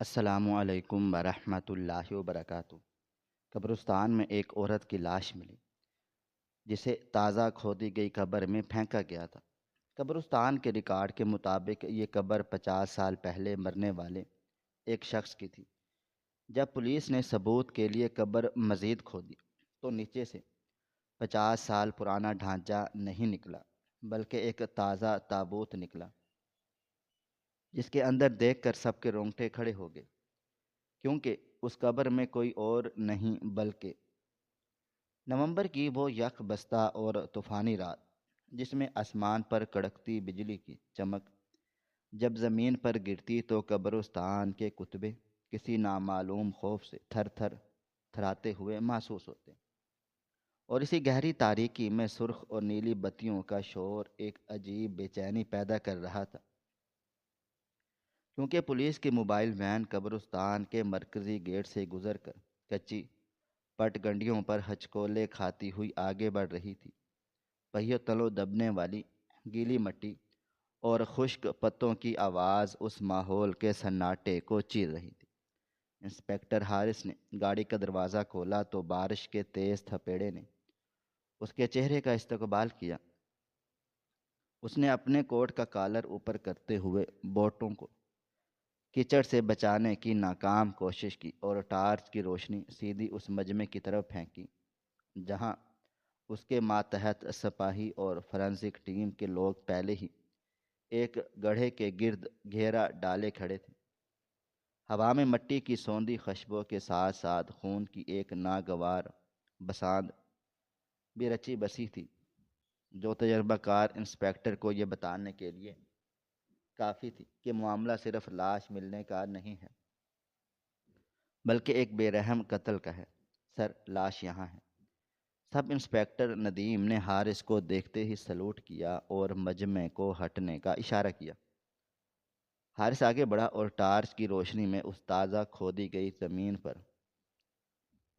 السلام علیکم ورحمۃ اللہ وبرکاتہ۔ قبرستان میں ایک عورت کی لاش ملی جسے تازہ کھودی گئی قبر میں پھینکا گیا تھا۔ قبرستان کے ریکارڈ کے مطابق یہ قبر 50 سال پہلے مرنے والے ایک شخص کی تھی۔ جب پولیس نے ثبوت کے لیے قبر مزید کھودی تو نیچے سے 50 سال پرانا ڈھانچہ نہیں نکلا بلکہ ایک تازہ تابوت نکلا، جس کے اندر دیکھ کر سب کے رونگٹے کھڑے ہو گئے، کیونکہ اس قبر میں کوئی اور نہیں بلکہ نومبر کی وہ یک بستہ اور طوفانی رات، جس میں آسمان پر کڑکتی بجلی کی چمک جب زمین پر گرتی تو قبرستان کے کتبے کسی نامعلوم خوف سے تھر تھر تھراتے ہوئے محسوس ہوتے، اور اسی گہری تاریکی میں سرخ اور نیلی بتیوں کا شور ایک عجیب بے چینی پیدا کر رہا تھا، کیونکہ پولیس کی موبائل وین قبرستان کے مرکزی گیٹ سے گزر کر کچی پٹ گنڈیوں پر ہچکولے کھاتی ہوئی آگے بڑھ رہی تھی۔ پہیوں تلوں دبنے والی گیلی مٹی اور خشک پتوں کی آواز اس ماحول کے سناٹے کو چیر رہی تھی۔ انسپکٹر حارث نے گاڑی کا دروازہ کھولا تو بارش کے تیز تھپیڑے نے اس کے چہرے کا استقبال کیا۔ اس نے اپنے کوٹ کا کالر اوپر کرتے ہوئے بوٹوں کو کیچڑ سے بچانے کی ناکام کوشش کی اور ٹارچ کی روشنی سیدھی اس مجمع کی طرف پھینکی جہاں اس کے ماتحت سپاہی اور فورینسک ٹیم کے لوگ پہلے ہی ایک گڑھے کے گرد گھیرا ڈالے کھڑے تھے۔ ہوا میں مٹی کی سوندھی خوشبو کے ساتھ ساتھ خون کی ایک ناگوار بساند بھی رچی بسی تھی، جو تجربہ کار انسپکٹر کو یہ بتانے کے لیے کافی تھی کہ معاملہ صرف لاش ملنے کا نہیں ہے بلکہ ایک بے رحم قتل کا ہے۔ سر، لاش یہاں ہے۔ سب انسپکٹر ندیم نے حارث کو دیکھتے ہی سلوٹ کیا اور مجمع کو ہٹنے کا اشارہ کیا۔ حارث آگے بڑھا اور ٹارچ کی روشنی میں اس تازہ کھودی گئی زمین پر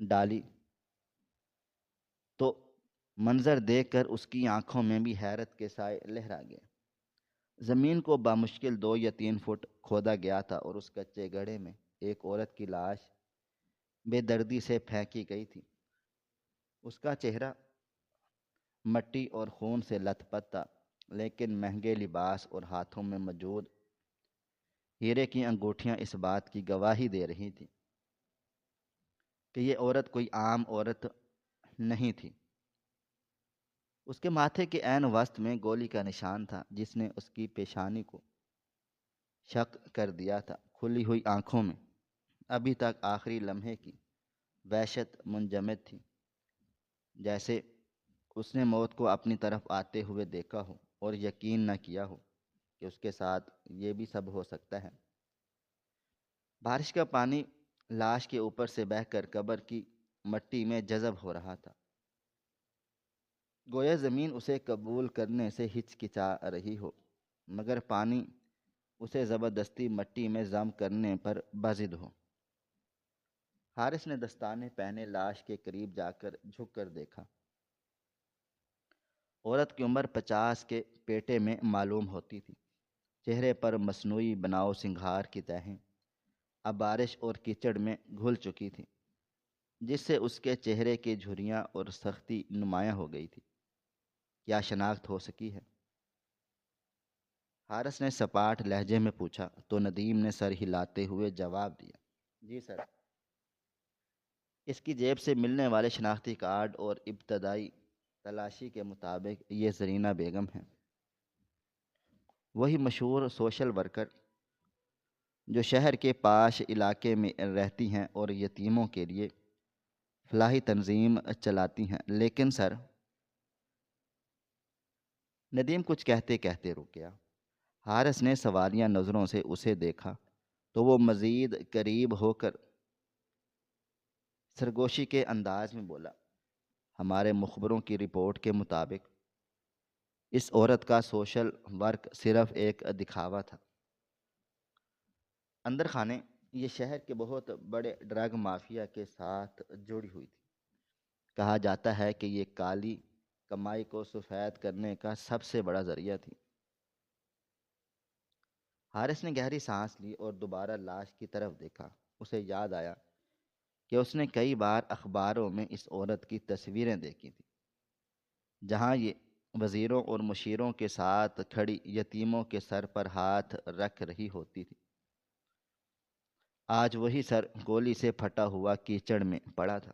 ڈالی تو منظر دیکھ کر اس کی آنکھوں میں بھی حیرت کے سائے لہرا گئے۔ زمین کو بامشکل 2 یا 3 فٹ کھودا گیا تھا اور اس کچے گڑھے میں ایک عورت کی لاش بے دردی سے پھینکی گئی تھی۔ اس کا چہرہ مٹی اور خون سے لتھ پت تھا، لیکن مہنگے لباس اور ہاتھوں میں موجود ہیرے کی انگوٹھیاں اس بات کی گواہی دے رہی تھیں کہ یہ عورت کوئی عام عورت نہیں تھی۔ اس کے ماتھے کے عین وسط میں گولی کا نشان تھا جس نے اس کی پیشانی کو شق کر دیا تھا۔ کھلی ہوئی آنکھوں میں ابھی تک آخری لمحے کی وحشت منجمد تھی، جیسے اس نے موت کو اپنی طرف آتے ہوئے دیکھا ہو اور یقین نہ کیا ہو کہ اس کے ساتھ یہ بھی سب ہو سکتا ہے۔ بارش کا پانی لاش کے اوپر سے بہہ کر قبر کی مٹی میں جذب ہو رہا تھا، گویا زمین اسے قبول کرنے سے ہچکچا رہی ہو، مگر پانی اسے زبردستی مٹی میں ضم کرنے پر بضد ہو۔ حارث نے دستانے پہنے لاش کے قریب جا کر جھک کر دیکھا۔ عورت کی عمر 50 کے پیٹے میں معلوم ہوتی تھی۔ چہرے پر مصنوعی بناؤ سنگھار کی تہیں اب بارش اور کیچڑ میں گھل چکی تھی، جس سے اس کے چہرے کی جھریاں اور سختی نمایاں ہو گئی تھی۔ کیا شناخت ہو سکی ہے؟ حارث نے سپاٹ لہجے میں پوچھا تو ندیم نے سر ہلاتے ہوئے جواب دیا، جی سر، اس کی جیب سے ملنے والے شناختی کارڈ اور ابتدائی تلاشی کے مطابق یہ زرینہ بیگم ہیں، وہی مشہور سوشل ورکر جو شہر کے پاش علاقے میں رہتی ہیں اور یتیموں کے لیے فلاحی تنظیم چلاتی ہیں۔ لیکن سر، ندیم کچھ کہتے کہتے رک گیا۔ حارث نے سوالیہ نظروں سے اسے دیکھا تو وہ مزید قریب ہو کر سرگوشی کے انداز میں بولا، ہمارے مخبروں کی رپورٹ کے مطابق اس عورت کا سوشل ورک صرف ایک دکھاوا تھا۔ اندر خانے یہ شہر کے بہت بڑے ڈرگ مافیا کے ساتھ جڑی ہوئی تھی۔ کہا جاتا ہے کہ یہ کالی کمائی کو سفید کرنے کا سب سے بڑا ذریعہ تھی۔ حارث نے گہری سانس لی اور دوبارہ لاش کی طرف دیکھا۔ اسے یاد آیا کہ اس نے کئی بار اخباروں میں اس عورت کی تصویریں دیکھی تھیں، جہاں یہ وزیروں اور مشیروں کے ساتھ کھڑی یتیموں کے سر پر ہاتھ رکھ رہی ہوتی تھی۔ آج وہی سر گولی سے پھٹا ہوا کیچڑ میں پڑا تھا۔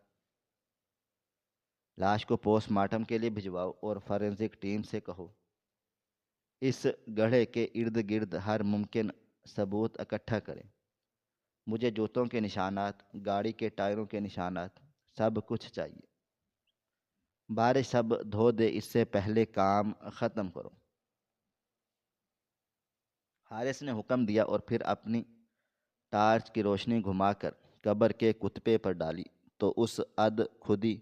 لاش کو پوسٹ مارٹم کے لیے بھجواؤ اور فورینزک ٹیم سے کہو اس گڑھے کے ارد گرد ہر ممکن ثبوت اکٹھا کریں۔ مجھے جوتوں کے نشانات، گاڑی کے ٹائروں کے نشانات، سب کچھ چاہیے۔ بارش سب دھو دے، اس سے پہلے کام ختم کرو۔ حارث نے حکم دیا اور پھر اپنی ٹارچ کی روشنی گھما کر قبر کے کتبے پر ڈالی تو اس اد خودی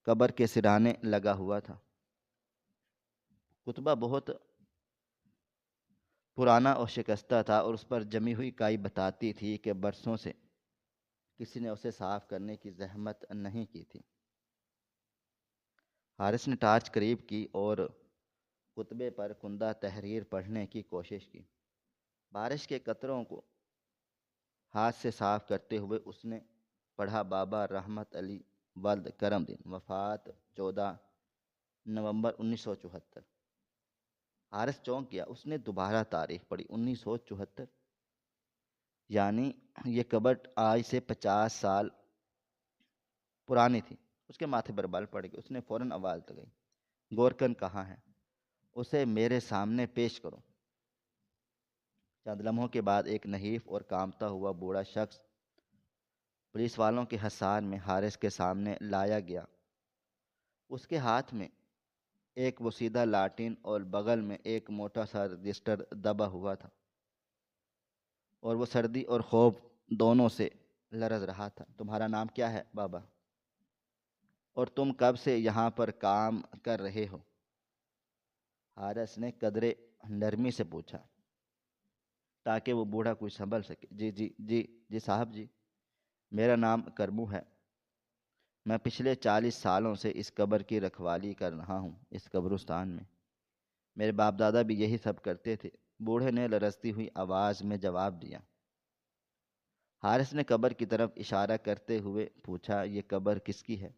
قبر کے سرانے لگا ہوا تھا۔ کتبہ بہت پرانا اور شکستہ تھا اور اس پر جمی ہوئی کائی بتاتی تھی کہ برسوں سے کسی نے اسے صاف کرنے کی زحمت نہیں کی تھی۔ حارث نے ٹارچ قریب کی اور کتبے پر کندہ تحریر پڑھنے کی کوشش کی۔ بارش کے قطروں کو ہاتھ سے صاف کرتے ہوئے اس نے پڑھا: بابا رحمت علی ولد کرم دین، وفات 14 نومبر 1974۔ حارث چونک گیا۔ اس نے دوبارہ تاریخ پڑھی: 1974، یعنی یہ قبر آج سے 50 سال پرانی تھی۔ اس کے ماتھے پر بال پڑ گئے۔ اس نے فوراً آواز لگائی: گورکن کہاں ہے؟ اسے میرے سامنے پیش کرو۔ چند لمحوں کے بعد ایک نحیف اور کامتا ہوا بوڑھا شخص پولیس والوں کے حصار میں حارث کے سامنے لایا گیا۔ اس کے ہاتھ میں ایک بوسیدہ لاٹین اور بغل میں ایک موٹا سا رجسٹر دبا ہوا تھا، اور وہ سردی اور خوف دونوں سے لرز رہا تھا۔ تمہارا نام کیا ہے بابا؟ اور تم کب سے یہاں پر کام کر رہے ہو؟ حارث نے قدرے نرمی سے پوچھا تاکہ وہ بوڑھا کچھ سنبھل سکے۔ جی صاحب جی، میرا نام کرمو ہے۔ میں پچھلے 40 سالوں سے اس قبر کی رکھوالی کر رہا ہوں، اس قبرستان میں۔ میرے باپ دادا بھی یہی سب کرتے تھے، بوڑھے نے لرزتی ہوئی آواز میں جواب دیا۔ حارث نے قبر کی طرف اشارہ کرتے ہوئے پوچھا: یہ قبر کس کی ہے؟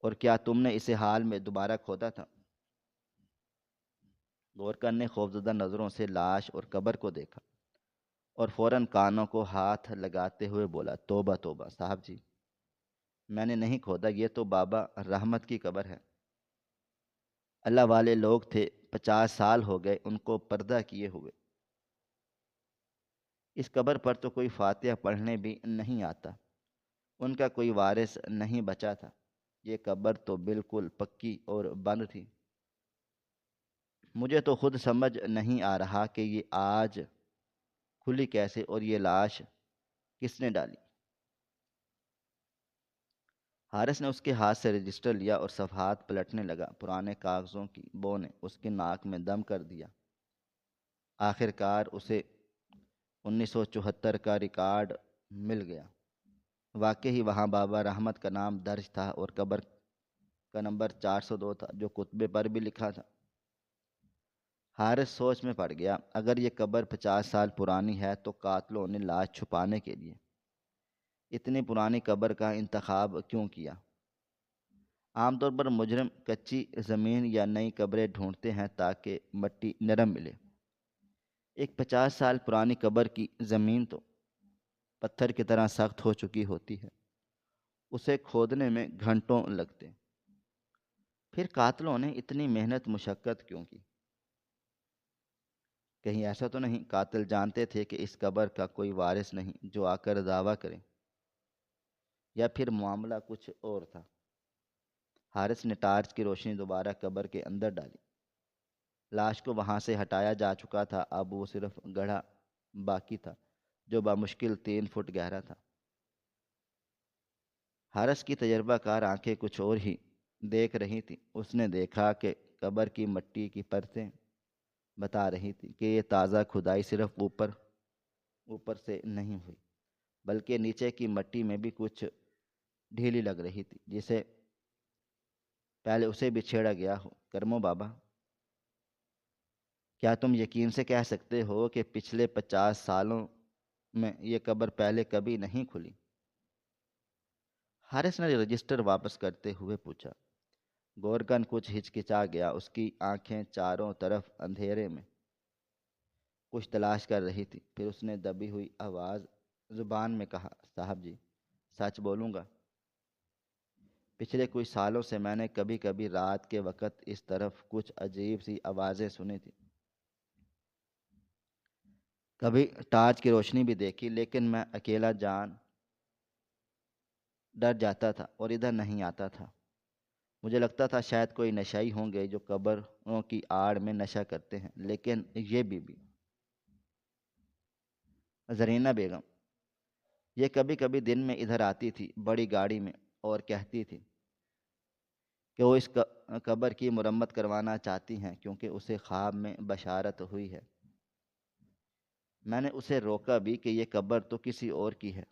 اور کیا تم نے اسے حال میں دوبارہ کھودا تھا؟ گورکن نے خوفزدہ نظروں سے لاش اور قبر کو دیکھا اور فوراً کانوں کو ہاتھ لگاتے ہوئے بولا: توبہ توبہ صاحب جی، میں نے نہیں کھودا، یہ تو بابا رحمت کی قبر ہے۔ اللہ والے لوگ تھے، 50 سال ہو گئے ان کو پردہ کیے ہوئے۔ اس قبر پر تو کوئی فاتحہ پڑھنے بھی نہیں آتا۔ ان کا کوئی وارث نہیں بچا تھا۔ یہ قبر تو بالکل پکی اور بند تھی۔ مجھے تو خود سمجھ نہیں آ رہا کہ یہ آج کھلی کیسے، اور یہ لاش کس نے ڈالی؟ حارث نے اس کے ہاتھ سے رجسٹر لیا اور صفحات پلٹنے لگا۔ پرانے کاغذوں کی بو نے اس کی ناک میں دم کر دیا۔ آخر کار اسے 1974 کا ریکارڈ مل گیا۔ واقعی وہاں بابا رحمت کا نام درج تھا اور قبر کا نمبر 402 تھا، جو کتبے پر بھی لکھا تھا۔ حارث سوچ میں پڑ گیا۔ اگر یہ قبر 50 سال پرانی ہے تو قاتلوں نے لاش چھپانے کے لیے اتنی پرانی قبر کا انتخاب کیوں کیا؟ عام طور پر مجرم کچی زمین یا نئی قبریں ڈھونڈتے ہیں تاکہ مٹی نرم ملے۔ ایک 50 سال پرانی قبر کی زمین تو پتھر کی طرح سخت ہو چکی ہوتی ہے، اسے کھودنے میں گھنٹوں لگتے۔ پھر قاتلوں نے اتنی محنت مشقت کیوں کی؟ کہیں ایسا تو نہیں قاتل جانتے تھے کہ اس قبر کا کوئی وارث نہیں جو آ کر دعویٰ کرے؟ یا پھر معاملہ کچھ اور تھا؟ حارث نے ٹارچ کی روشنی دوبارہ قبر کے اندر ڈالی۔ لاش کو وہاں سے ہٹایا جا چکا تھا، اب وہ صرف گڑھا باقی تھا جو بمشکل 3 فٹ گہرا تھا۔ حارث کی تجربہ کار آنکھیں کچھ اور ہی دیکھ رہی تھیں۔ اس نے دیکھا کہ قبر کی مٹی کی پرتیں بتا رہی تھی کہ یہ تازہ کھدائی صرف اوپر سے نہیں ہوئی، بلکہ نیچے کی مٹی میں بھی کچھ ڈھیلی لگ رہی تھی، جسے پہلے اسے بھی چھیڑا گیا ہو۔ کرمو بابا، کیا تم یقین سے کہہ سکتے ہو کہ پچھلے 50 سالوں میں یہ قبر پہلے کبھی نہیں کھلی؟ حارث نے رجسٹر واپس کرتے ہوئے پوچھا۔ گورکن کچھ ہچکچا گیا۔ اس کی آنکھیں چاروں طرف اندھیرے میں کچھ تلاش کر رہی تھی۔ پھر اس نے دبی ہوئی آواز زبان میں کہا، صاحب جی، سچ بولوں گا، پچھلے کچھ سالوں سے میں نے کبھی کبھی رات کے وقت اس طرف کچھ عجیب سی آوازیں سنی تھی، کبھی ٹارچ کی روشنی بھی دیکھی، لیکن میں اکیلا جان ڈر جاتا تھا اور ادھر نہیں آتا تھا۔ مجھے لگتا تھا شاید کوئی نشئی ہوں گے جو قبروں کی آڑ میں نشہ کرتے ہیں، لیکن یہ بی بی زرینہ بیگم یہ کبھی کبھی دن میں ادھر آتی تھی بڑی گاڑی میں، اور کہتی تھی کہ وہ اس قبر کی مرمت کروانا چاہتی ہیں کیونکہ اسے خواب میں بشارت ہوئی ہے۔ میں نے اسے روکا بھی کہ یہ قبر تو کسی اور کی ہے،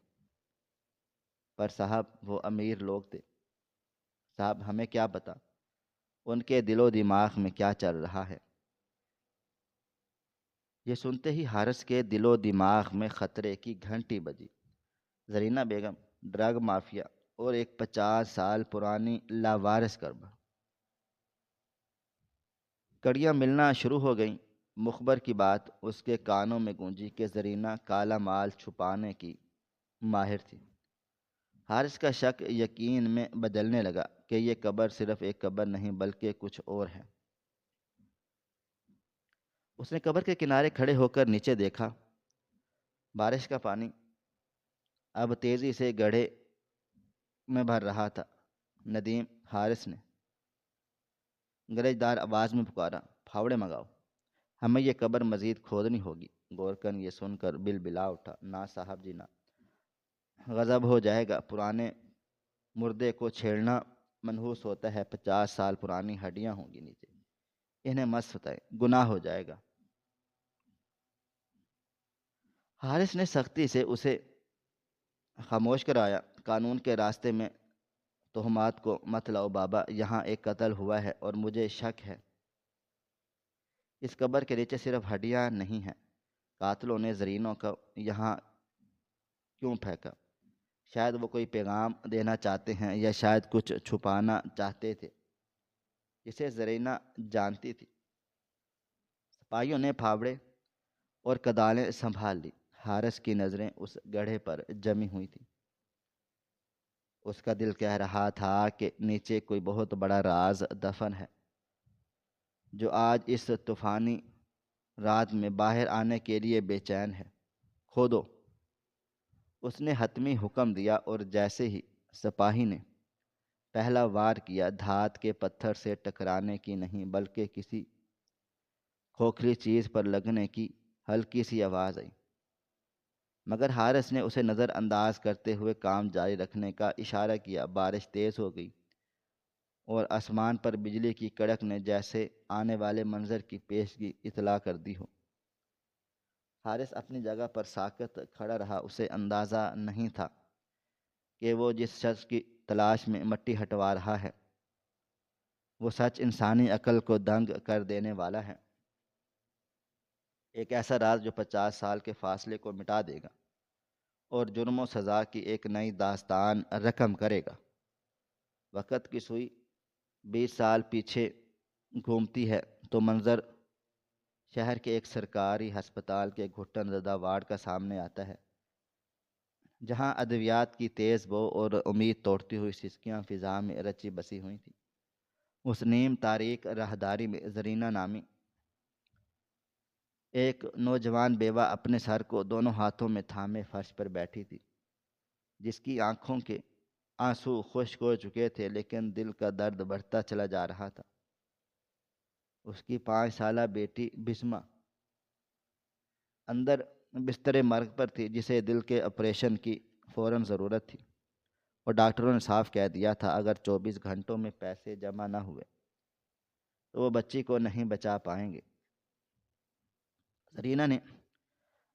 پر صاحب وہ امیر لوگ تھے، صاحب ہمیں کیا پتا ان کے دل و دماغ میں کیا چل رہا ہے۔ یہ سنتے ہی حارث کے دل و دماغ میں خطرے کی گھنٹی بجی۔ زرینہ بیگم، ڈرگ مافیا اور ایک 50 سال پرانی لاوارث قبر۔ کڑیاں ملنا شروع ہو گئیں۔ مخبر کی بات اس کے کانوں میں گونجی کہ زرینہ کالا مال چھپانے کی ماہر تھی۔ حارث کا شک یقین میں بدلنے لگا کہ یہ قبر صرف ایک قبر نہیں بلکہ کچھ اور ہے۔ اس نے قبر کے کنارے کھڑے ہو کر نیچے دیکھا۔ بارش کا پانی اب تیزی سے گڑھے میں بھر رہا تھا۔ ندیم، حارث نے گرجدار آواز میں پکارا، پھاوڑے منگاؤ، ہمیں یہ قبر مزید کھودنی ہوگی۔ گورکن یہ سن کر بل بلا اٹھا، نہ صاحب جی نہ، غضب ہو جائے گا، پرانے مردے کو چھیڑنا منحوس ہوتا ہے، 50 سال پرانی ہڈیاں ہوں گی نیچے، انہیں مت ستائیں، گناہ ہو جائے گا۔ حارث نے سختی سے اسے خاموش کرایا، قانون کے راستے میں تہمات کو مت لاؤ بابا، یہاں ایک قتل ہوا ہے اور مجھے شک ہے اس قبر کے نیچے صرف ہڈیاں نہیں ہیں۔ قاتلوں نے زرینوں کو یہاں کیوں پھینکا؟ شاید وہ کوئی پیغام دینا چاہتے ہیں یا شاید کچھ چھپانا چاہتے تھے جسے زرینہ جانتی تھی۔ سپاہیوں نے پھاوڑے اور کدالیں سنبھال لی۔ حارث کی نظریں اس گڑھے پر جمی ہوئی تھیں۔ اس کا دل کہہ رہا تھا کہ نیچے کوئی بہت بڑا راز دفن ہے جو آج اس طوفانی رات میں باہر آنے کے لیے بے چین ہے۔ کھودو، اس نے حتمی حکم دیا، اور جیسے ہی سپاہی نے پہلا وار کیا، دھات کے پتھر سے ٹکرانے کی نہیں بلکہ کسی کھوکھلی چیز پر لگنے کی ہلکی سی آواز آئی، مگر حارث نے اسے نظر انداز کرتے ہوئے کام جاری رکھنے کا اشارہ کیا۔ بارش تیز ہو گئی اور آسمان پر بجلی کی کڑک نے جیسے آنے والے منظر کی پیشگی اطلاع کر دی ہو۔ حارث اپنی جگہ پر ساکت کھڑا رہا۔ اسے اندازہ نہیں تھا کہ وہ جس شخص کی تلاش میں مٹی ہٹوا رہا ہے وہ سچ انسانی عقل کو دنگ کر دینے والا ہے، ایک ایسا راز جو 50 سال کے فاصلے کو مٹا دے گا اور جرم و سزا کی ایک نئی داستان رقم کرے گا۔ وقت کی سوئی 20 سال پیچھے گھومتی ہے تو منظر شہر کے ایک سرکاری ہسپتال کے گھٹن زدہ وارڈ کا سامنے آتا ہے، جہاں ادویات کی تیز بو اور امید توڑتی ہوئی سسکیاں فضا میں رچی بسی ہوئی تھیں۔ اس نیم تاریک راہداری میں زرینہ نامی ایک نوجوان بیوہ اپنے سر کو دونوں ہاتھوں میں تھامے فرش پر بیٹھی تھی، جس کی آنکھوں کے آنسو خشک ہو چکے تھے لیکن دل کا درد بڑھتا چلا جا رہا تھا۔ اس کی 5 سالہ بیٹی بسمہ اندر بستر مرگ پر تھی، جسے دل کے آپریشن کی فوراً ضرورت تھی، اور ڈاکٹروں نے صاف کہہ دیا تھا اگر 24 گھنٹوں میں پیسے جمع نہ ہوئے تو وہ بچی کو نہیں بچا پائیں گے۔ زرینہ نے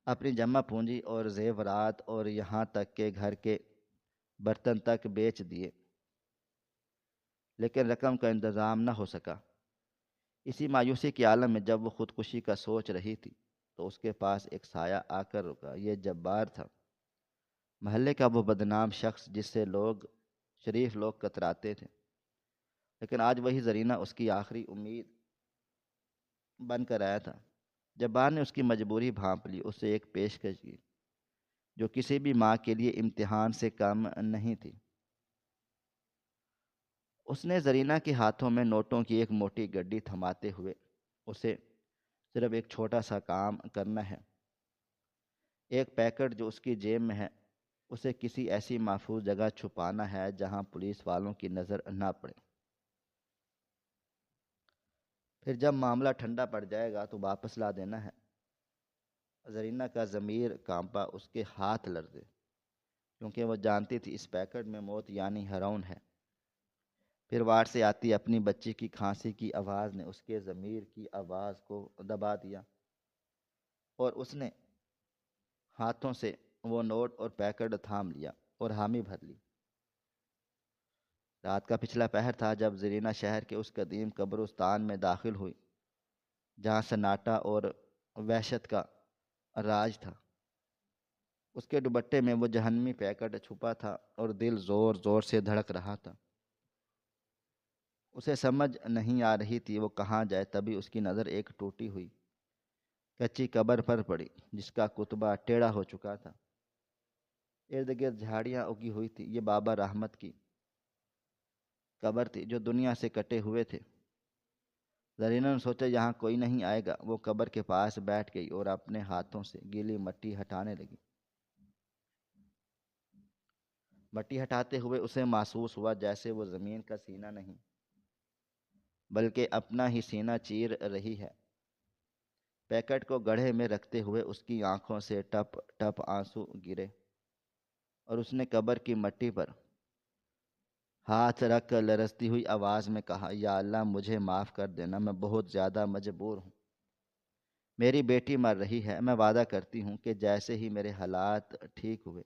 اپنی جمع پونجی اور زیورات اور یہاں تک کہ گھر کے برتن تک بیچ دیے، لیکن رقم کا انتظام نہ ہو سکا۔ اسی مایوسی کے عالم میں جب وہ خودکشی کا سوچ رہی تھی تو اس کے پاس ایک سایہ آ کر رکا۔ یہ جبار تھا، محلے کا وہ بدنام شخص جس سے شریف لوگ کتراتے تھے، لیکن آج وہی زرینہ اس کی آخری امید بن کر آیا تھا۔ جبار نے اس کی مجبوری بھانپ لی، اسے ایک پیشکش کی جو کسی بھی ماں کے لیے امتحان سے کم نہیں تھی۔ اس نے زرینہ کے ہاتھوں میں نوٹوں کی ایک موٹی گڈی تھماتے ہوئے اسے صرف ایک چھوٹا سا کام کرنا ہے، ایک پیکٹ جو اس کی جیب میں ہے اسے کسی ایسی محفوظ جگہ چھپانا ہے جہاں پولیس والوں کی نظر نہ پڑے۔ پھر جب معاملہ ٹھنڈا پڑ جائے گا تو واپس لا دینا ہے۔ زرینہ کا ضمیر کانپا، اس کے ہاتھ لرزے، کیونکہ وہ جانتی تھی اس پیکٹ میں موت یعنی ہرون ہے۔ پھر وارڈ سے آتی اپنی بچی کی کھانسی کی آواز نے اس کے ضمیر کی آواز کو دبا دیا، اور اس نے ہاتھوں سے وہ نوٹ اور پیکٹ تھام لیا اور حامی بھر لی۔ رات کا پچھلا پہر تھا جب زرینہ شہر کے اس قدیم قبرستان میں داخل ہوئی جہاں سناٹا اور وحشت کا راج تھا۔ اس کے دوپٹے میں وہ جہنمی پیکٹ چھپا تھا اور دل زور زور سے دھڑک رہا تھا۔ اسے سمجھ نہیں آ رہی تھی وہ کہاں جائے۔ تبھی اس کی نظر ایک ٹوٹی ہوئی کچی قبر پر پڑی جس کا کتبہ ٹیڑھا ہو چکا تھا، ارد گرد جھاڑیاں اگی ہوئی تھی۔ یہ بابا رحمت کی قبر تھی جو دنیا سے کٹے ہوئے تھے۔ زرینہ نے سوچا یہاں کوئی نہیں آئے گا۔ وہ قبر کے پاس بیٹھ گئی اور اپنے ہاتھوں سے گیلی مٹی ہٹانے لگی۔ مٹی ہٹاتے ہوئے اسے محسوس ہوا جیسے وہ زمین کا سینہ نہیں بلکہ اپنا ہی سینہ چیر رہی ہے۔ پیکٹ کو گڑھے میں رکھتے ہوئے اس کی آنکھوں سے ٹپ ٹپ آنسو گرے اور اس نے قبر کی مٹی پر ہاتھ رکھ کر لرزتی ہوئی آواز میں کہا، یا اللہ مجھے معاف کر دینا، میں بہت زیادہ مجبور ہوں۔ میری بیٹی مر رہی ہے، میں وعدہ کرتی ہوں کہ جیسے ہی میرے حالات ٹھیک ہوئے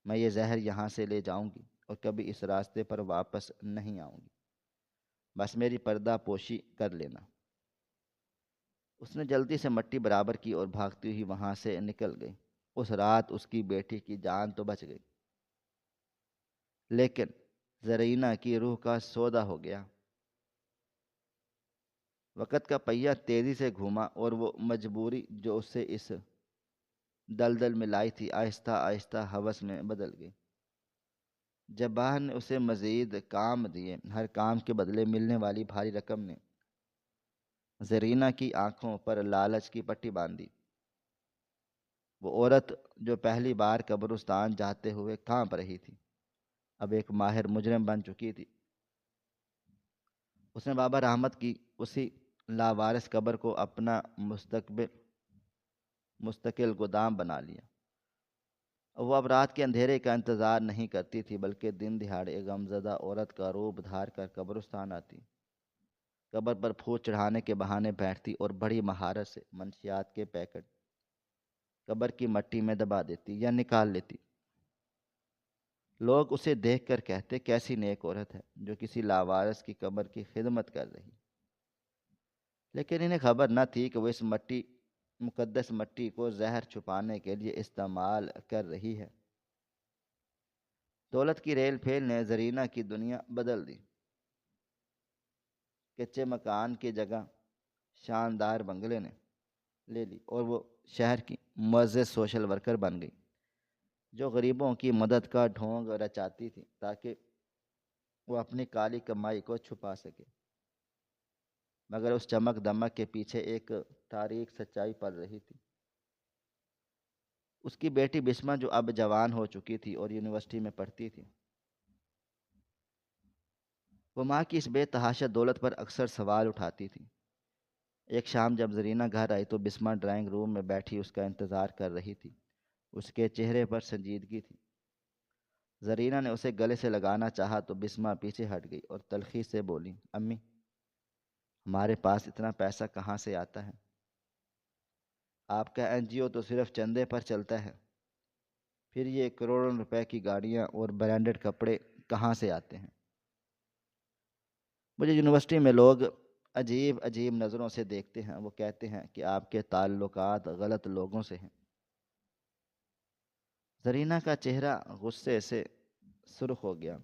میں یہ زہر یہاں سے لے جاؤں گی اور کبھی اس راستے پر واپس نہیں آؤں گی، بس میری پردہ پوشی کر لینا۔ اس نے جلدی سے مٹی برابر کی اور بھاگتی ہوئی وہاں سے نکل گئی۔ اس رات اس کی بیٹی کی جان تو بچ گئی، لیکن زرینہ کی روح کا سودا ہو گیا۔ وقت کا پہیہ تیزی سے گھوما اور وہ مجبوری جو اسے اس دلدل میں لائی تھی آہستہ آہستہ ہوس میں بدل گئی۔ جبار نے اسے مزید کام دیے، ہر کام کے بدلے ملنے والی بھاری رقم نے زرینہ کی آنکھوں پر لالچ کی پٹی باندھی۔ وہ عورت جو پہلی بار قبرستان جاتے ہوئے کانپ رہی تھی اب ایک ماہر مجرم بن چکی تھی۔ اس نے بابا رحمت کی اسی لاوارث قبر کو اپنا مستقل گودام بنا لیا۔ وہ اب رات کے اندھیرے کا انتظار نہیں کرتی تھی بلکہ دن دہاڑے غمزدہ عورت کا روپ دھار کر قبرستان آتی، قبر پر پھول چڑھانے کے بہانے بیٹھتی اور بڑی مہارت سے منشیات کے پیکٹ قبر کی مٹی میں دبا دیتی یا نکال لیتی۔ لوگ اسے دیکھ کر کہتے کیسی نیک عورت ہے جو کسی لاوارث کی قبر کی خدمت کر رہی، لیکن انہیں خبر نہ تھی کہ وہ اس مقدس مٹی کو زہر چھپانے کے لیے استعمال کر رہی ہے۔ دولت کی ریل پھیل نے زرینہ کی دنیا بدل دی۔ کچے مکان کی جگہ شاندار بنگلے نے لے لی اور وہ شہر کی معزز سوشل ورکر بن گئی جو غریبوں کی مدد کا ڈھونگ رچاتی تھی تاکہ وہ اپنی کالی کمائی کو چھپا سکے، مگر اس چمک دمک کے پیچھے ایک تاریک سچائی پل رہی تھی۔ اس کی بیٹی بسمہ جو اب جوان ہو چکی تھی اور یونیورسٹی میں پڑھتی تھی، وہ ماں کی اس بے تحاشا دولت پر اکثر سوال اٹھاتی تھی۔ ایک شام جب زرینہ گھر آئی تو بسمہ ڈرائنگ روم میں بیٹھی اس کا انتظار کر رہی تھی۔ اس کے چہرے پر سنجیدگی تھی۔ زرینہ نے اسے گلے سے لگانا چاہا تو بسمہ پیچھے ہٹ گئی اور تلخی سے بولی، امی، ہمارے پاس اتنا پیسہ کہاں سے آتا ہے؟ آپ کا این جی او تو صرف چندے پر چلتا ہے، پھر یہ کروڑوں روپے کی گاڑیاں اور برانڈڈ کپڑے کہاں سے آتے ہیں؟ مجھے یونیورسٹی میں لوگ عجیب عجیب نظروں سے دیکھتے ہیں۔ وہ کہتے ہیں کہ آپ کے تعلقات غلط لوگوں سے ہیں۔ زرینہ کا چہرہ غصے سے سرخ ہو گیا۔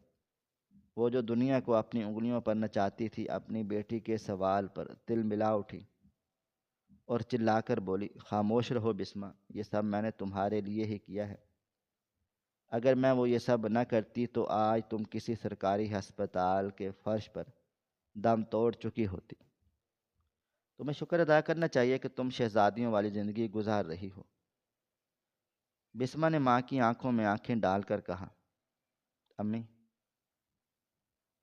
وہ جو دنیا کو اپنی انگلیوں پر نچاتی تھی، اپنی بیٹی کے سوال پر تل ملا اٹھی اور چلا کر بولی، خاموش رہو بسمہ، یہ سب میں نے تمہارے لیے ہی کیا ہے۔ اگر میں وہ یہ سب نہ کرتی تو آج تم کسی سرکاری ہسپتال کے فرش پر دم توڑ چکی ہوتی۔ تمہیں شکر ادا کرنا چاہیے کہ تم شہزادیوں والی زندگی گزار رہی ہو۔ بسمہ نے ماں کی آنکھوں میں آنکھیں ڈال کر کہا، امی،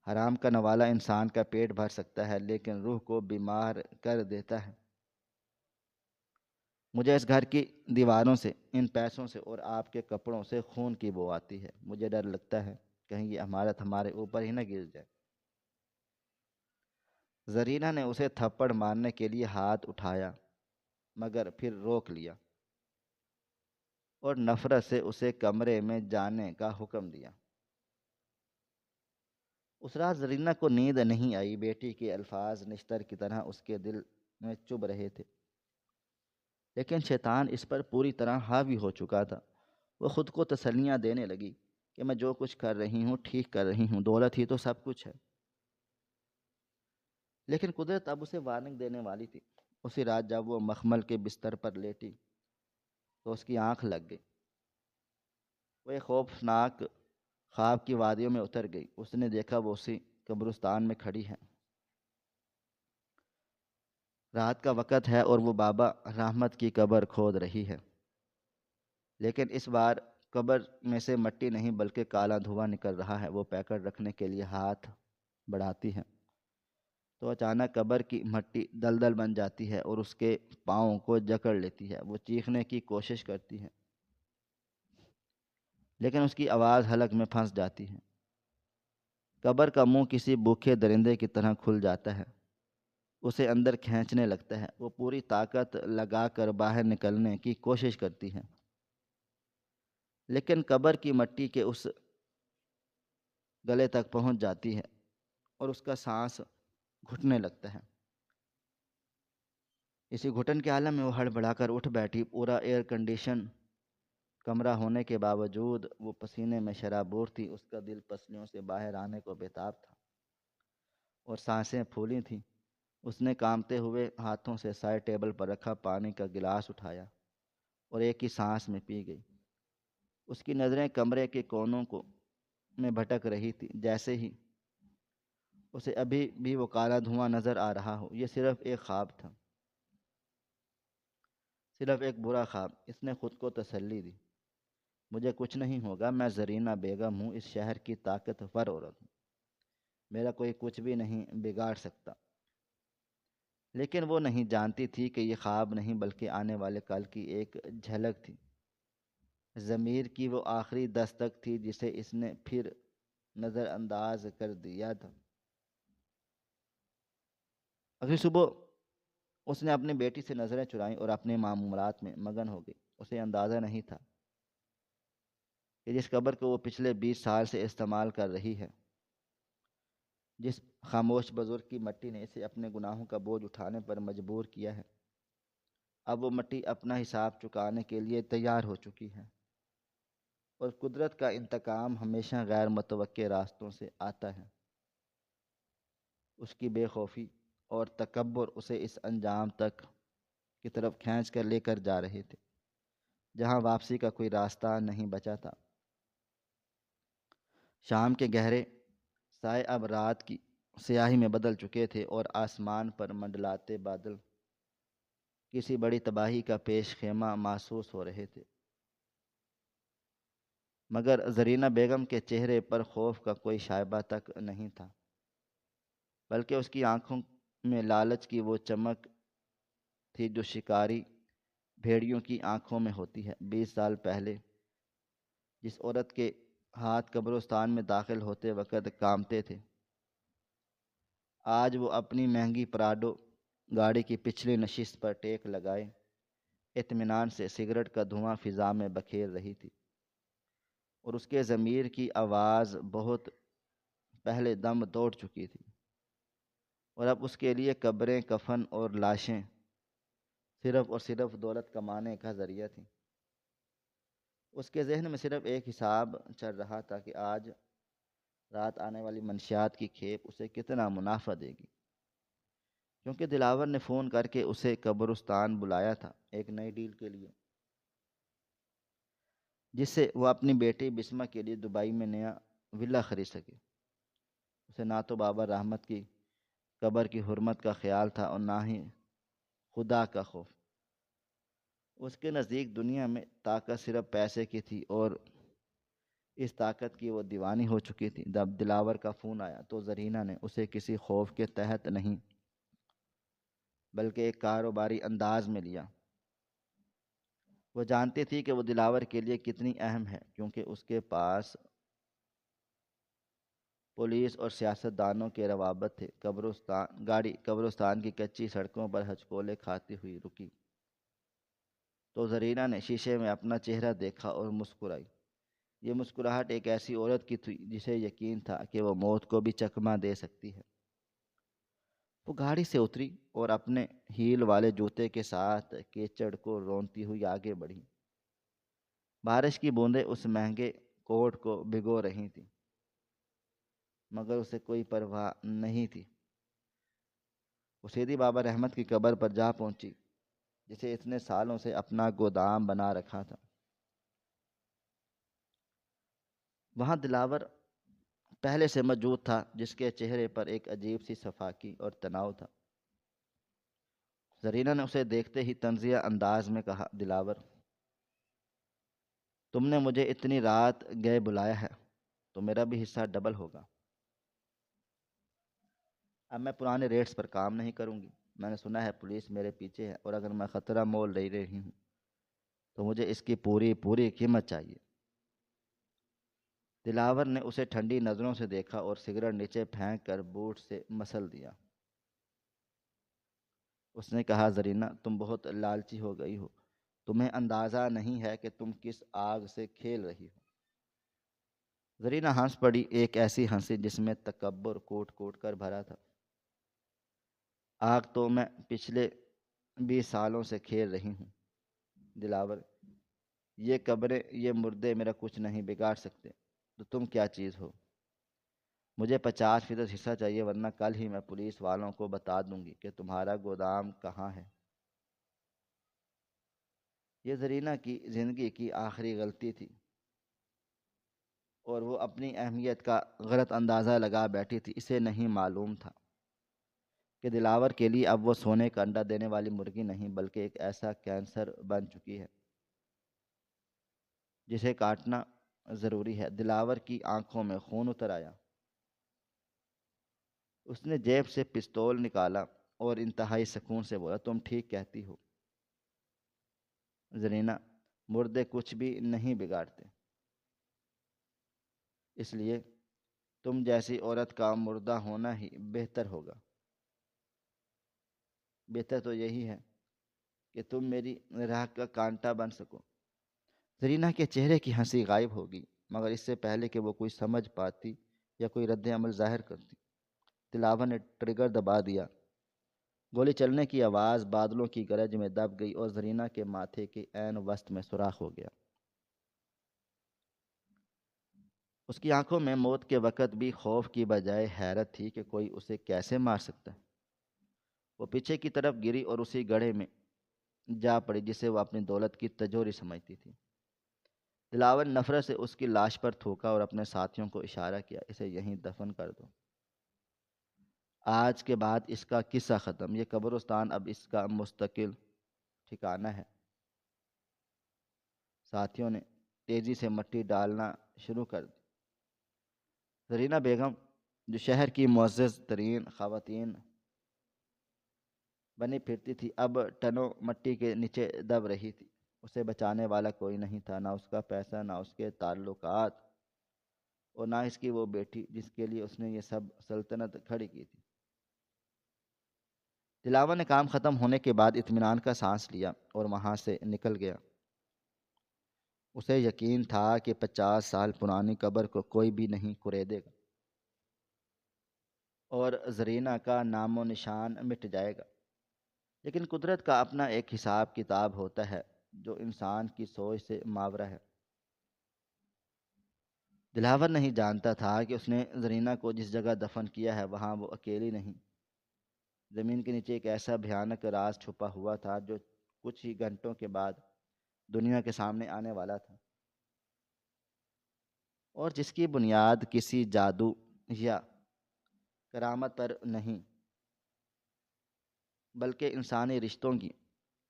حرام کا نوالا انسان کا پیٹ بھر سکتا ہے لیکن روح کو بیمار کر دیتا ہے۔ مجھے اس گھر کی دیواروں سے، ان پیسوں سے اور آپ کے کپڑوں سے خون کی بو آتی ہے۔ مجھے ڈر لگتا ہے کہیں یہ امانت ہمارے اوپر ہی نہ گر جائے۔ زرینہ نے اسے تھپڑ مارنے کے لیے ہاتھ اٹھایا مگر پھر روک لیا اور نفرت سے اسے کمرے میں جانے کا حکم دیا۔ اس رات زرینہ کو نیند نہیں آئی۔ بیٹی کے الفاظ نشتر کی طرح اس کے دل میں چبھ رہے تھے، لیکن شیطان اس پر پوری طرح حاوی ہو چکا تھا۔ وہ خود کو تسلیاں دینے لگی کہ میں جو کچھ کر رہی ہوں ٹھیک کر رہی ہوں، دولت ہی تو سب کچھ ہے۔ لیکن قدرت اب اسے وارننگ دینے والی تھی۔ اسی رات جب وہ مخمل کے بستر پر لیٹی تو اس کی آنکھ لگ گئی۔ وہ ایک خوفناک خواب کی وادیوں میں اتر گئی۔ اس نے دیکھا وہ اسی قبرستان میں کھڑی ہے۔ رات کا وقت ہے اور وہ بابا رحمت کی قبر کھود رہی ہے، لیکن اس بار قبر میں سے مٹی نہیں بلکہ کالا دھواں نکل رہا ہے۔ وہ پیکر رکھنے کے لیے ہاتھ بڑھاتی ہے تو اچانک قبر کی مٹی دلدل بن جاتی ہے اور اس کے پاؤں کو جکڑ لیتی ہے۔ وہ چیخنے کی کوشش کرتی ہے لیکن اس کی آواز حلق میں پھنس جاتی ہے۔ قبر کا منہ کسی بھوکے درندے کی طرح کھل جاتا ہے، اسے اندر کھینچنے لگتا ہے۔ وہ پوری طاقت لگا کر باہر نکلنے کی کوشش کرتی ہے، لیکن قبر کی مٹی کے اس گلے تک پہنچ جاتی ہے اور اس کا سانس گھٹنے لگتا ہے۔ اسی گھٹن کے عالم میں وہ ہڑبڑا کر اٹھ بیٹھی۔ پورا ایئر کنڈیشن کمرہ ہونے کے باوجود وہ پسینے میں شرابور تھی۔ اس کا دل پسلیوں سے باہر آنے کو بےتاب تھا اور سانسیں پھولی تھیں۔ اس نے کانپتے ہوئے ہاتھوں سے سائڈ ٹیبل پر رکھا پانی کا گلاس اٹھایا اور ایک ہی سانس میں پی گئی۔ اس کی نظریں کمرے کے کونوں کو میں بھٹک رہی تھی، جیسے ہی اسے ابھی بھی وہ کالا دھواں نظر آ رہا ہو۔ یہ صرف ایک خواب تھا، صرف ایک برا خواب۔ اس نے خود کو تسلی دی، مجھے کچھ نہیں ہوگا، میں زرینہ بیگم ہوں، اس شہر کی طاقتور عورت ہوں، میرا کوئی کچھ بھی نہیں بگاڑ سکتا۔ لیکن وہ نہیں جانتی تھی کہ یہ خواب نہیں بلکہ آنے والے کل کی ایک جھلک تھی، ضمیر کی وہ آخری دستک تھی جسے اس نے پھر نظر انداز کر دیا تھا۔ اگلی صبح اس نے اپنی بیٹی سے نظریں چرائیں اور اپنے معمولات میں مگن ہو گئی۔ اسے اندازہ نہیں تھا کہ جس قبر کو وہ پچھلے 20 سال سے استعمال کر رہی ہے، جس خاموش بزرگ کی مٹی نے اسے اپنے گناہوں کا بوجھ اٹھانے پر مجبور کیا ہے، اب وہ مٹی اپنا حساب چکانے کے لیے تیار ہو چکی ہے۔ اور قدرت کا انتقام ہمیشہ غیر متوقع راستوں سے آتا ہے۔ اس کی بے خوفی اور تکبر اسے اس انجام تک کی طرف کھینچ کر لے کر جا رہے تھے جہاں واپسی کا کوئی راستہ نہیں بچا تھا۔ شام کے گہرے سائے اب رات کی سیاہی میں بدل چکے تھے اور آسمان پر منڈلاتے بادل کسی بڑی تباہی کا پیش خیمہ محسوس ہو رہے تھے۔ مگر زرینہ بیگم کے چہرے پر خوف کا کوئی شائبہ تک نہیں تھا، بلکہ اس کی آنکھوں میں لالچ کی وہ چمک تھی جو شکاری بھیڑیوں کی آنکھوں میں ہوتی ہے۔ 20 سال پہلے جس عورت کے ہاتھ قبرستان میں داخل ہوتے وقت کانپتے تھے، آج وہ اپنی مہنگی پراڈو گاڑی کی پچھلی نشست پر ٹیک لگائے اطمینان سے سگریٹ کا دھواں فضا میں بکھیر رہی تھی، اور اس کے ضمیر کی آواز بہت پہلے دم توڑ چکی تھی۔ اور اب اس کے لیے قبریں، کفن اور لاشیں صرف اور صرف دولت کمانے کا ذریعہ تھیں۔ اس کے ذہن میں صرف ایک حساب چل رہا تھا کہ آج رات آنے والی منشیات کی کھیپ اسے کتنا منافع دے گی، کیونکہ دلاور نے فون کر کے اسے قبرستان بلایا تھا ایک نئی ڈیل کے لیے، جس سے وہ اپنی بیٹی بسمہ کے لیے دبئی میں نیا ولا خرید سکے۔ اسے نہ تو بابا رحمت کی قبر کی حرمت کا خیال تھا اور نہ ہی خدا کا خوف۔ اس کے نزدیک دنیا میں طاقت صرف پیسے کی تھی، اور اس طاقت کی وہ دیوانی ہو چکی تھی۔ جب دلاور کا فون آیا تو زرینہ نے اسے کسی خوف کے تحت نہیں بلکہ ایک کاروباری انداز میں لیا۔ وہ جانتی تھی کہ وہ دلاور کے لیے کتنی اہم ہے، کیونکہ اس کے پاس پولیس اور سیاست دانوں کے روابط تھے۔ گاڑی قبرستان کی کچی سڑکوں پر ہچکولے کھاتی ہوئی رکی تو زرینہ نے شیشے میں اپنا چہرہ دیکھا اور مسکرائی۔ یہ مسکراہٹ ایک ایسی عورت کی تھی جسے یقین تھا کہ وہ موت کو بھی چکمہ دے سکتی ہے۔ وہ گاڑی سے اتری اور اپنے ہیل والے جوتے کے ساتھ کیچڑ کو رونتی ہوئی آگے بڑھی۔ بارش کی بوندیں اس مہنگے کوٹ کو بھگو رہی تھیں، مگر اسے کوئی پرواہ نہیں تھی۔ وہ سیدھی بابا رحمت کی قبر پر جا پہنچی، جسے اتنے سالوں سے اپنا گودام بنا رکھا تھا۔ وہاں دلاور پہلے سے موجود تھا، جس کے چہرے پر ایک عجیب سی صفائی اور تناؤ تھا۔ زرینہ نے اسے دیکھتے ہی طنزیہ انداز میں کہا، دلاور، تم نے مجھے اتنی رات گئے بلایا ہے تو میرا بھی حصہ ڈبل ہوگا۔ اب میں پرانے ریٹس پر کام نہیں کروں گی۔ میں نے سنا ہے پولیس میرے پیچھے ہے، اور اگر میں خطرہ مول لے رہی ہوں تو مجھے اس کی پوری پوری قیمت چاہیے۔ دلاور نے اسے ٹھنڈی نظروں سے دیکھا اور سگریٹ نیچے پھینک کر بوٹ سے مسل دیا۔ اس نے کہا، زرینہ، تم بہت لالچی ہو گئی ہو۔ تمہیں اندازہ نہیں ہے کہ تم کس آگ سے کھیل رہی ہو۔ زرینہ ہنس پڑی، ایک ایسی ہنسی جس میں تکبر کوٹ کوٹ کر بھرا تھا۔ آگ تو میں پچھلے 20 سالوں سے کھیل رہی ہوں دلاور۔ یہ قبریں، یہ مردے میرا کچھ نہیں بگاڑ سکتے، تو تم کیا چیز ہو؟ مجھے 50% حصہ چاہیے، ورنہ کل ہی میں پولیس والوں کو بتا دوں گی کہ تمہارا گودام کہاں ہے۔ یہ زرینہ کی زندگی کی آخری غلطی تھی، اور وہ اپنی اہمیت کا غلط اندازہ لگا بیٹھی تھی۔ اسے نہیں معلوم تھا کہ دلاور کے لیے اب وہ سونے کا انڈا دینے والی مرغی نہیں، بلکہ ایک ایسا کینسر بن چکی ہے جسے کاٹنا ضروری ہے۔ دلاور کی آنکھوں میں خون اتر آیا۔ اس نے جیب سے پستول نکالا اور انتہائی سکون سے بولا، تم ٹھیک کہتی ہو زرینہ، مردے کچھ بھی نہیں بگاڑتے، اس لیے تم جیسی عورت کا مردہ ہونا ہی بہتر ہوگا۔ بہتر تو یہی ہے کہ تم میری راہ کا کانٹا بن سکو۔ زرینہ کے چہرے کی ہنسی غائب ہوگی، مگر اس سے پہلے کہ وہ کوئی سمجھ پاتی یا کوئی رد عمل ظاہر کرتی، دلاور نے ٹریگر دبا دیا۔ گولی چلنے کی آواز بادلوں کی گرج میں دب گئی اور زرینہ کے ماتھے کے عین وسط میں سوراخ ہو گیا۔ اس کی آنکھوں میں موت کے وقت بھی خوف کی بجائے حیرت تھی کہ کوئی اسے کیسے مار سکتا ہے۔ وہ پیچھے کی طرف گری اور اسی گڑھے میں جا پڑی جسے وہ اپنی دولت کی تجوری سمجھتی تھی۔ دلاور نفرت سے اس کی لاش پر تھوکا اور اپنے ساتھیوں کو اشارہ کیا، اسے یہیں دفن کر دو۔ آج کے بعد اس کا قصہ ختم۔ یہ قبرستان اب اس کا مستقل ٹھکانہ ہے۔ ساتھیوں نے تیزی سے مٹی ڈالنا شروع کر دی۔ زرینہ بیگم، جو شہر کی معزز ترین خواتین بنی پھرتی تھی، اب ٹنوں مٹی کے نیچے دب رہی تھی۔ اسے بچانے والا کوئی نہیں تھا، نہ اس کا پیسہ، نہ اس کے تعلقات، اور نہ اس کی وہ بیٹی جس کے لیے اس نے یہ سب سلطنت کھڑی کی تھی۔ دلاور نے کام ختم ہونے کے بعد اطمینان کا سانس لیا اور وہاں سے نکل گیا۔ اسے یقین تھا کہ 50 سال پرانی قبر کو کوئی بھی نہیں کریدے گا، اور زرینہ کا نام و نشان مٹ جائے گا۔ لیکن قدرت کا اپنا ایک حساب کتاب ہوتا ہے جو انسان کی سوچ سے ماورا ہے۔ دلاور نہیں جانتا تھا کہ اس نے زرینہ کو جس جگہ دفن کیا ہے وہاں وہ اکیلی نہیں، زمین کے نیچے ایک ایسا بھیانک راز چھپا ہوا تھا جو کچھ ہی گھنٹوں کے بعد دنیا کے سامنے آنے والا تھا، اور جس کی بنیاد کسی جادو یا کرامت پر نہیں بلکہ انسانی رشتوں کی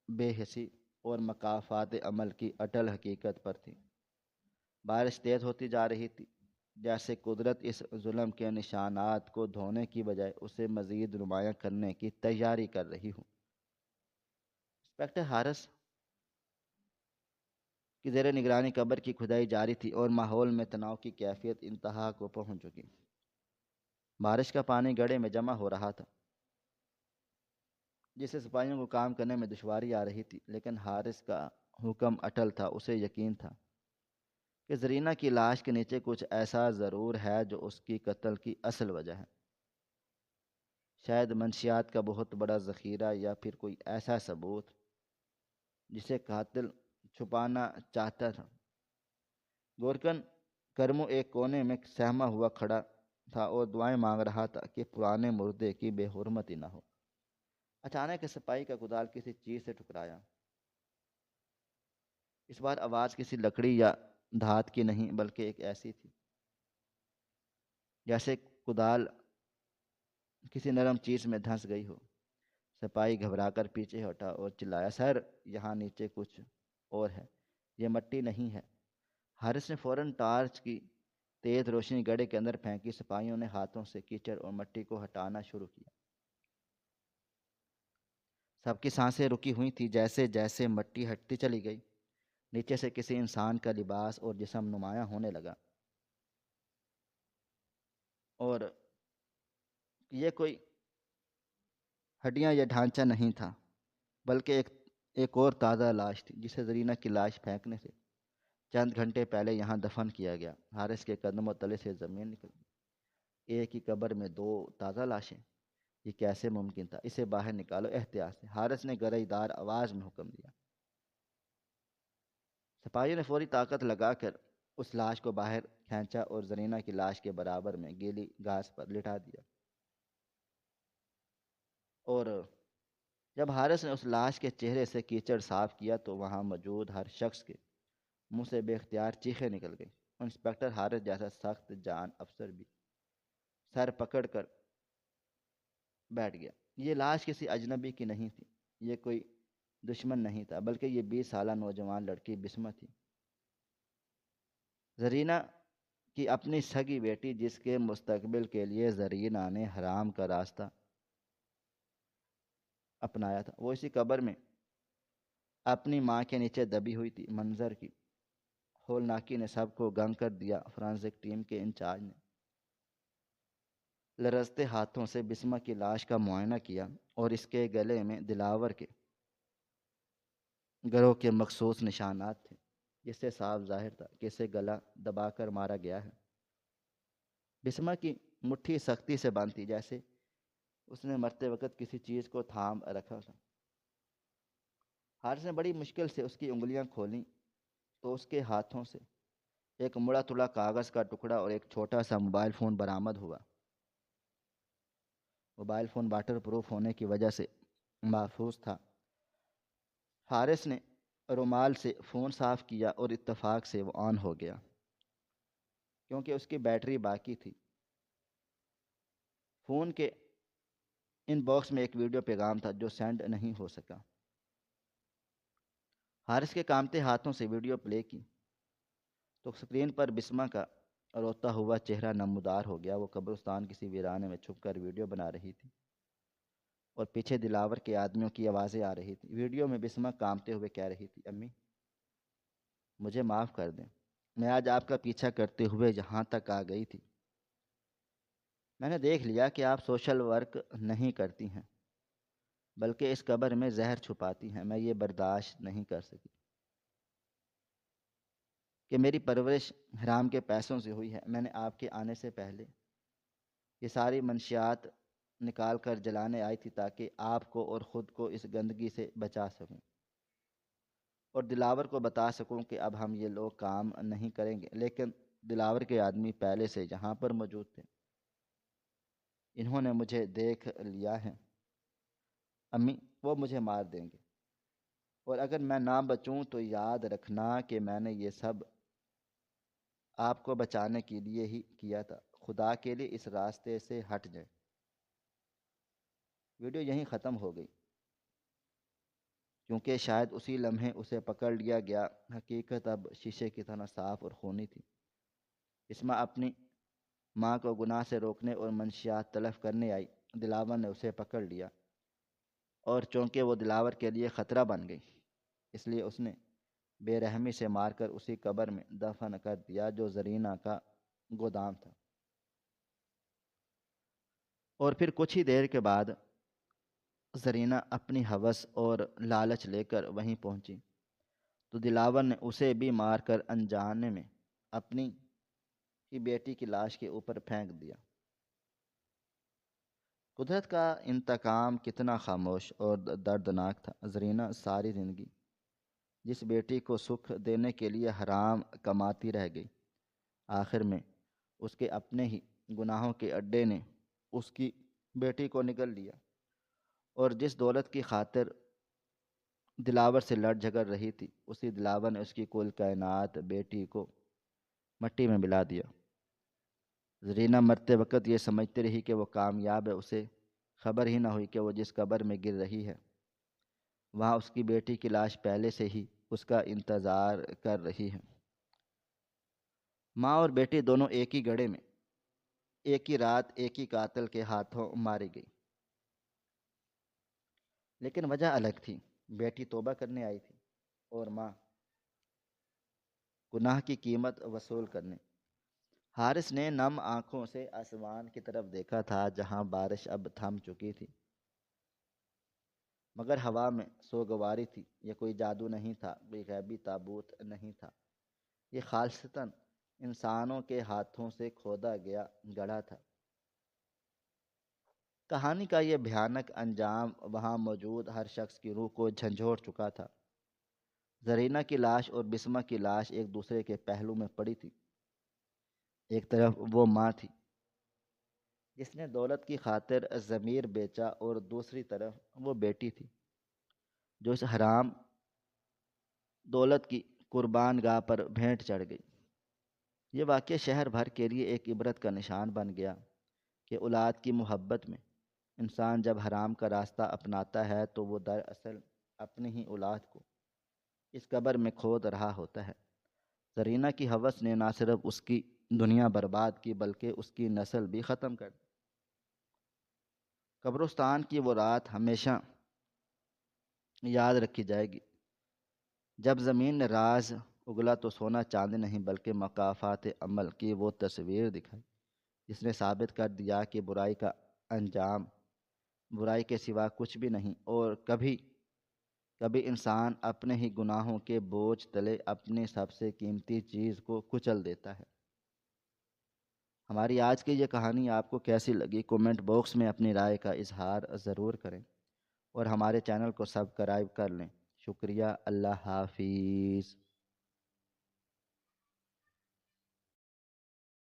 بے حسی اور مکافات عمل کی اٹل حقیقت پر تھی۔ بارش تیز ہوتی جا رہی تھی، جیسے قدرت اس ظلم کے نشانات کو دھونے کی بجائے اسے مزید نمایاں کرنے کی تیاری کر رہی ہوں۔ انسپکٹر ہارس کی زیر نگرانی قبر کی کھدائی جاری تھی اور ماحول میں تناؤ کی کیفیت انتہا کو پہنچ چکی۔ بارش کا پانی گڑھے میں جمع ہو رہا تھا، جس سے سپاہیوں کو کام کرنے میں دشواری آ رہی تھی، لیکن حارث کا حکم اٹل تھا۔ اسے یقین تھا کہ زرینہ کی لاش کے نیچے کچھ ایسا ضرور ہے جو اس کی قتل کی اصل وجہ ہے، شاید منشیات کا بہت بڑا ذخیرہ یا پھر کوئی ایسا ثبوت جسے قاتل چھپانا چاہتا تھا۔ گورکن کرمو ایک کونے میں سہما ہوا کھڑا تھا اور دعائیں مانگ رہا تھا کہ پرانے مردے کی بے حرمتی نہ ہو۔ اچانک سپاہی کا کدال کسی چیز سے ٹکرایا۔ اس بار آواز کسی لکڑی یا دھات کی نہیں بلکہ ایک ایسی تھی جیسے کدال کسی نرم چیز میں دھنس گئی ہو۔ سپاہی گھبرا کر پیچھے ہٹا اور چلایا، سر یہاں نیچے کچھ اور ہے، یہ مٹی نہیں ہے۔ حارث نے فوراً ٹارچ کی تیز روشنی گڑھے کے اندر پھینکی۔ سپاہیوں نے ہاتھوں سے کیچڑ اور مٹی کو ہٹانا شروع کیا۔ سب کی سانسیں رکی ہوئی تھی۔ جیسے جیسے مٹی ہٹتی چلی گئی، نیچے سے کسی انسان کا لباس اور جسم نمایاں ہونے لگا، اور یہ کوئی ہڈیاں یا ڈھانچہ نہیں تھا بلکہ ایک اور تازہ لاش تھی جسے زرینہ کی لاش پھینکنے سے چند گھنٹے پہلے یہاں دفن کیا گیا۔ حارث کے قدموں تلے سے زمین نکل گئی۔ ایک ہی قبر میں دو تازہ لاشیں، یہ کیسے ممکن تھا؟ اسے باہر نکالو احتیاط سے، حارث نے گرئی دار آواز میں حکم دیا۔ سپاہیوں نے فوری طاقت لگا کر اس لاش کو باہر کھینچا اور زرینہ کی لاش کے برابر میں گیلی گھاس پر لٹا دیا، اور جب حارث نے اس لاش کے چہرے سے کیچڑ صاف کیا تو وہاں موجود ہر شخص کے منہ سے بے اختیار چیخیں نکل گئیں۔ انسپکٹر حارث جیسا سخت جان افسر بھی سر پکڑ کر بیٹھ گیا۔ یہ لاش کسی اجنبی کی نہیں تھی، یہ کوئی دشمن نہیں تھا، بلکہ یہ 20 سالہ نوجوان لڑکی بسمہ تھی، زرینہ کی اپنی سگی بیٹی، جس کے مستقبل کے لیے زرینہ نے حرام کا راستہ اپنایا تھا۔ وہ اسی قبر میں اپنی ماں کے نیچے دبی ہوئی تھی۔ منظر کی ہولناکی نے سب کو گنگ کر دیا۔ فرانسک ٹیم کے انچارج نے لرزتے ہاتھوں سے بسمہ کی لاش کا معائنہ کیا، اور اس کے گلے میں دلاور کے گروہ کے مخصوص نشانات تھے، جس سے صاف ظاہر تھا کہ اسے گلا دبا کر مارا گیا ہے۔ بسمہ کی مٹھی سختی سے بند تھی، جیسے اس نے مرتے وقت کسی چیز کو تھام رکھا تھا۔ حارث نے بڑی مشکل سے اس کی انگلیاں کھولیں تو اس کے ہاتھوں سے ایک مڑا تڑا کاغذ کا ٹکڑا اور ایک چھوٹا سا موبائل فون برآمد ہوا۔ موبائل فون واٹر پروف ہونے کی وجہ سے محفوظ تھا۔ حارث نے رومال سے فون صاف کیا اور اتفاق سے وہ آن ہو گیا، کیونکہ اس کی بیٹری باقی تھی۔ فون کے ان باکس میں ایک ویڈیو پیغام تھا جو سینڈ نہیں ہو سکا۔ حارث کے کامتے ہاتھوں سے ویڈیو پلے کی تو اسکرین پر بسمہ کا روتا ہوا چہرہ نمودار ہو گیا۔ وہ قبرستان کسی ویرانے میں چھپ کر ویڈیو بنا رہی تھی، اور پیچھے دلاور کے آدمیوں کی آوازیں آ رہی تھیں۔ ویڈیو میں بسمہ کانپتے ہوئے کہہ رہی تھی، امی مجھے معاف کر دیں، میں آج آپ کا پیچھا کرتے ہوئے یہاں تک آ گئی تھی۔ میں نے دیکھ لیا کہ آپ سوشل ورک نہیں کرتی ہیں بلکہ اس قبر میں زہر چھپاتی ہیں۔ میں یہ برداشت نہیں کر سکی کہ میری پرورش حرام کے پیسوں سے ہوئی ہے۔ میں نے آپ کے آنے سے پہلے یہ ساری منشیات نکال کر جلانے آئی تھی تاکہ آپ کو اور خود کو اس گندگی سے بچا سکوں اور دلاور کو بتا سکوں کہ اب ہم یہ لوگ کام نہیں کریں گے۔ لیکن دلاور کے آدمی پہلے سے یہاں پر موجود تھے۔ انہوں نے مجھے دیکھ لیا ہے امی، وہ مجھے مار دیں گے، اور اگر میں نہ بچوں تو یاد رکھنا کہ میں نے یہ سب آپ کو بچانے کے لیے ہی کیا تھا۔ خدا کے لیے اس راستے سے ہٹ جائیں۔ ویڈیو یہیں ختم ہو گئی کیونکہ شاید اسی لمحے اسے پکڑ لیا گیا۔ حقیقت اب شیشے کی طرح صاف اور خونی تھی۔ اسما اپنی ماں کو گناہ سے روکنے اور منشیات تلف کرنے آئی۔ دلاور نے اسے پکڑ لیا اور چونکہ وہ دلاور کے لیے خطرہ بن گئی، اس لیے اس نے بے رحمی سے مار کر اسی قبر میں دفن کر دیا جو زرینہ کا گودام تھا۔ اور پھر کچھ ہی دیر کے بعد زرینہ اپنی ہوس اور لالچ لے کر وہیں پہنچی تو دلاور نے اسے بھی مار کر انجانے میں اپنی ہی بیٹی کی لاش کے اوپر پھینک دیا۔ قدرت کا انتقام کتنا خاموش اور دردناک تھا۔ زرینہ ساری زندگی جس بیٹی کو سکھ دینے کے لیے حرام کماتی رہ گئی، آخر میں اس کے اپنے ہی گناہوں کے اڈے نے اس کی بیٹی کو نگل لیا، اور جس دولت کی خاطر دلاور سے لڑ جھگڑ رہی تھی، اسی دلاور نے اس کی کل کائنات بیٹی کو مٹی میں ملا دیا۔ زرینہ مرتے وقت یہ سمجھتی رہی کہ وہ کامیاب ہے، اسے خبر ہی نہ ہوئی کہ وہ جس قبر میں گر رہی ہے وہاں اس کی بیٹی کی لاش پہلے سے ہی اس کا انتظار کر رہی ہے۔ ماں اور بیٹی دونوں ایک ہی گڑھے میں ایک ہی رات ایک ہی قاتل کے ہاتھوں ماری گئی، لیکن وجہ الگ تھی۔ بیٹی توبہ کرنے آئی تھی اور ماں گناہ کی قیمت وصول کرنے۔ حارث نے نم آنکھوں سے آسمان کی طرف دیکھا تھا جہاں بارش اب تھم چکی تھی، مگر ہوا میں سوگواری تھی۔ یہ کوئی جادو نہیں تھا، کوئی غیبی تابوت نہیں تھا، یہ خالصتاً انسانوں کے ہاتھوں سے کھودا گیا گڑھا تھا۔ کہانی کا یہ بھیانک انجام وہاں موجود ہر شخص کی روح کو جھنجھوڑ چکا تھا۔ زرینہ کی لاش اور بسمہ کی لاش ایک دوسرے کے پہلو میں پڑی تھی۔ ایک طرف وہ ماں تھی جس نے دولت کی خاطر ضمیر بیچا، اور دوسری طرف وہ بیٹی تھی جو اس حرام دولت کی قربان گاہ پر بھینٹ چڑھ گئی۔ یہ واقعہ شہر بھر کے لیے ایک عبرت کا نشان بن گیا کہ اولاد کی محبت میں انسان جب حرام کا راستہ اپناتا ہے تو وہ دراصل اپنی ہی اولاد کو اس قبر میں کھود رہا ہوتا ہے۔ زرینہ کی ہوس نے نہ صرف اس کی دنیا برباد کی بلکہ اس کی نسل بھی ختم کر دی۔ قبرستان کی وہ رات ہمیشہ یاد رکھی جائے گی جب زمین نے راز اگلا تو سونا چاندی نہیں بلکہ مقافات عمل کی وہ تصویر دکھائی جس نے ثابت کر دیا کہ برائی کا انجام برائی کے سوا کچھ بھی نہیں، اور کبھی کبھی انسان اپنے ہی گناہوں کے بوجھ تلے اپنی سب سے قیمتی چیز کو کچل دیتا ہے۔ ہماری آج کی یہ کہانی آپ کو کیسی لگی؟ کومنٹ باکس میں اپنی رائے کا اظہار ضرور کریں اور ہمارے چینل کو سبسکرائب کر لیں۔ شکریہ۔ اللہ حافظ۔